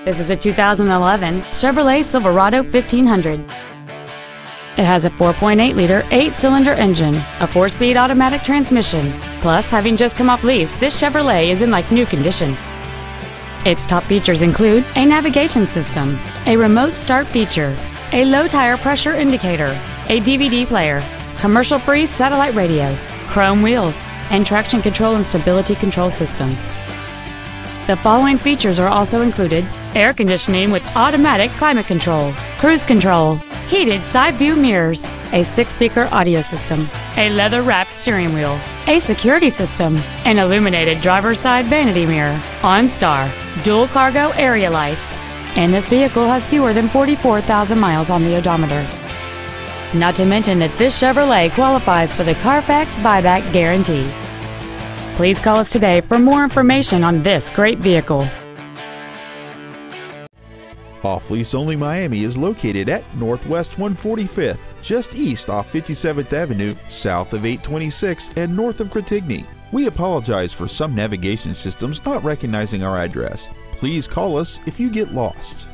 This is a 2011 Chevrolet Silverado 1500. It has a 4.8-liter, 8-cylinder engine, a 4-speed automatic transmission. Plus, having just come off lease, this Chevrolet is in like new condition. Its top features include a navigation system, a remote start feature, a low tire pressure indicator, a DVD player, commercial-free satellite radio, chrome wheels, and traction control and stability control systems. The following features are also included: air conditioning with automatic climate control, cruise control, heated side view mirrors, a 6-speaker audio system, a leather-wrapped steering wheel, a security system, an illuminated driver's side vanity mirror, OnStar, dual cargo area lights, and this vehicle has fewer than 44,000 miles on the odometer. Not to mention that this Chevrolet qualifies for the Carfax buyback guarantee. Please call us today for more information on this great vehicle. Off Lease Only Miami is located at Northwest 145th, just east off 57th Avenue, south of 826, and north of Gratigny. We apologize for some navigation systems not recognizing our address. Please call us if you get lost.